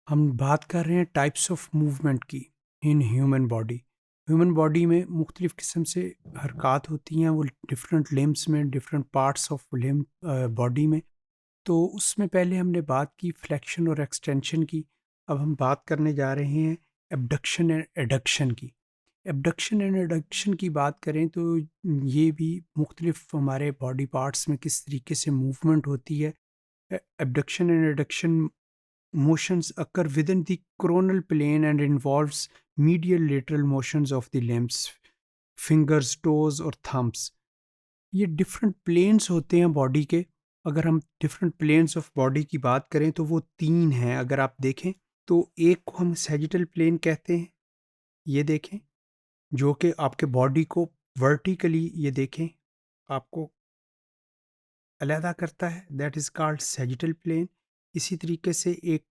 हम बात कर रहे हैं टाइप्स ऑफ मूवमेंट की in human body. Human body में मुख्तलिफ़ किस्म से हरकत होती हैं, वो डिफरेंट लिम्स में, different parts of limb body में। तो उसमें पहले हमने बात की फ्लेक्शन और एक्सटेंशन की। अब हम बात करने जा रहे हैं एबडक्शन एंड एडक्शन की। एबडक्शन एंड एडक्शन की बात करें तो ये भी मुख्तलिफ़ हमारे बॉडी पार्ट्स में किस तरीके से मूवमेंट होती है। Abduction and adduction motions occur within the coronal plane and involves medial lateral motions of the limbs, fingers, toes और thumbs। ये डिफरेंट प्लेन्स होते हैं बॉडी के। अगर हम डिफरेंट प्लेन्स ऑफ बॉडी की बात करें तो वो तीन हैं। अगर आप देखें तो एक को हम सैजिटल प्लेन कहते हैं, ये देखें, जो कि आपके बॉडी को वर्टिकली, ये देखें, आपको अलहदा करता है, that is called sagittal plane. इसी तरीके से एक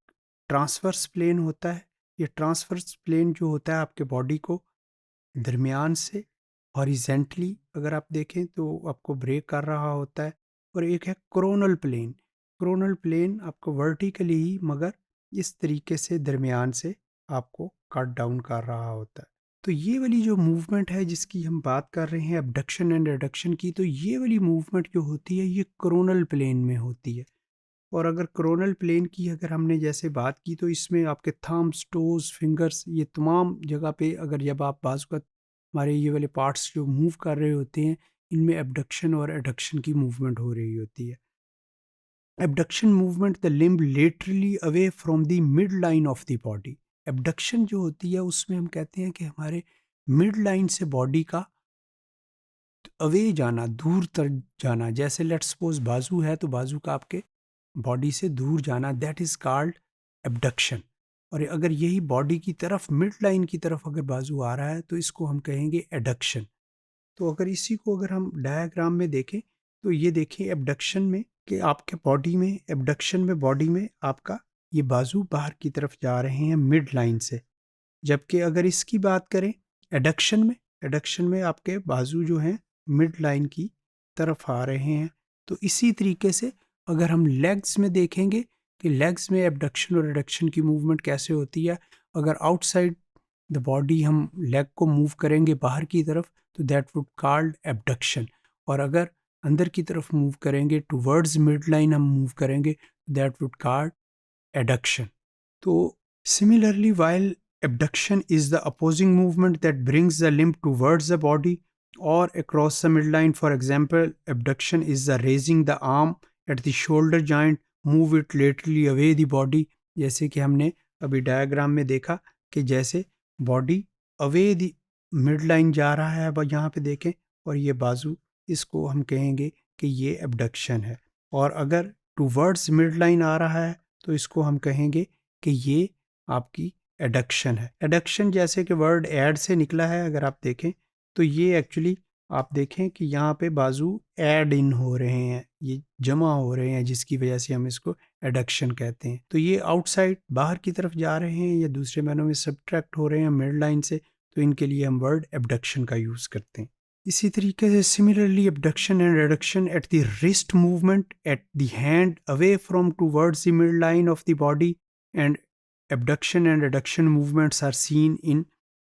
ट्रांसवर्स प्लेन होता है। ये ट्रांसवर्स प्लेन जो होता है आपके बॉडी को दरमियान से हॉरिजेंटली अगर आप देखें तो आपको ब्रेक कर रहा होता है। और एक है कोरोनल प्लेन। कोरोनल प्लेन आपको वर्टिकली ही मगर इस तरीके से दरमियान से आपको कट डाउन कर रहा होता है। तो ये वाली जो मूवमेंट है जिसकी हम बात कर रहे हैं एबडक्शन एंड एडक्शन की, तो ये वाली मूवमेंट जो होती है ये कोरोनल प्लेन में होती है। और अगर कोरोनल प्लेन की अगर हमने जैसे बात की तो इसमें आपके थम्स, टोज, फिंगर्स, ये तमाम जगह पे अगर जब आप बाजू का हमारे ये वाले पार्ट्स जो मूव कर रहे होते हैं, इनमें एबडक्शन और एडक्शन की मूवमेंट हो रही होती है। Abduction movement the limb laterally away from the mid line of the body. Abduction जो होती है उसमें हम कहते हैं कि हमारे मिड लाइन से बॉडी का अवे जाना, दूर तक जाना। जैसे लेट सपोज बाजू है तो बाजू का आपके बॉडी से दूर जाना, दैट इज कॉल्ड एबडक्शन। और अगर यही बॉडी की तरफ, मिड लाइन की तरफ अगर बाजू आ रहा है तो इसको हम कहेंगे एडक्शन। तो अगर इसी को अगर हम डायग्राम में देखें तो ये देखें एबडक्शन में कि आपके बॉडी में, एबडक्शन में बॉडी में आपका ये बाजू बाहर की तरफ जा रहे हैं मिड लाइन से। जबकि अगर इसकी बात करें एडक्शन में, एडक्शन में आपके बाजू जो हैं मिड लाइन की तरफ आ रहे हैं। तो इसी तरीके से अगर हम लेग्स में देखेंगे कि लेग्स में एबडक्शन और एडक्शन की मूवमेंट कैसे होती है। अगर आउटसाइड द बॉडी हम लेग को मूव करेंगे बाहर की तरफ तो दैट वुड कॉल्ड एबडक्शन। और अगर अंदर की तरफ मूव करेंगे, टुवर्ड्स मिड लाइन हम मूव करेंगे, दैट वुड कॉल्ड एडक्शन। तो similarly, while abduction is the opposing movement that brings the limb towards the body or across the midline, for example, abduction is the raising the arm at the shoulder joint, move it laterally away the body। जैसे कि हमने अभी diagram में देखा कि जैसे body away दी mid line जा रहा है, अब यहाँ पे देखें, और ये बाजू, इसको हम कहेंगे कि ये एबडक्शन है। और अगर टूवर्ड्स मिड लाइन आ रहा है तो इसको हम कहेंगे कि ये आपकी एडक्शन है। एडक्शन जैसे कि वर्ड एड से निकला है, अगर आप देखें तो ये एक्चुअली आप देखें कि यहाँ पे बाजू ऐड इन हो रहे हैं, ये जमा हो रहे हैं, जिसकी वजह से हम इसको एडक्शन कहते हैं। तो ये आउटसाइड बाहर की तरफ जा रहे हैं या दूसरे मानों में सब्ट्रैक्ट हो रहे हैं मिड लाइन से, तो इनके लिए हम वर्ड एबडक्शन का यूज़ करते हैं। इसी तरीके से similarly abduction and adduction at the wrist movement at the hand away from towards the mid line of the body, and abduction and adduction movements are seen in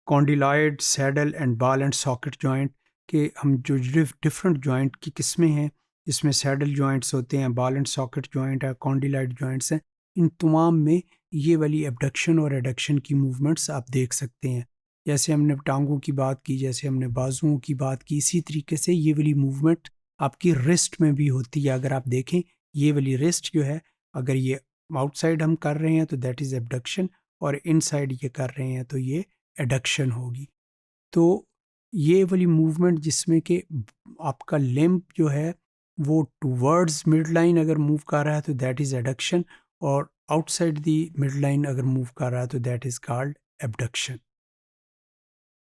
condyloid, saddle and ball and socket joint। के हम जो different joint की किस्में हैं, इसमें saddle joints होते हैं, ball and socket joint है, कॉन्डिलॉइड जॉइंट्स हैं, इन तमाम में ये वाली एबडक्शन और एडक्शन की मूवमेंट्स आप देख सकते हैं। जैसे हमने टांगों की बात की, जैसे हमने बाजुओं की बात की, इसी तरीके से ये वाली मूवमेंट आपकी रिस्ट में भी होती है। अगर आप देखें ये वाली रिस्ट जो है, अगर ये आउटसाइड हम कर रहे हैं तो दैट इज़ एबडक्शन, और इनसाइड ये कर रहे हैं तो ये एडक्शन होगी। तो ये वाली मूवमेंट जिसमें कि आपका लिम्ब जो है वो टूवर्ड्स मिड लाइन अगर मूव कर रहा है तो दैट इज़ एडक्शन, और आउटसाइड दी मिड लाइन अगर मूव कर रहा है तो दैट इज़ कॉल्ड एबडक्शन।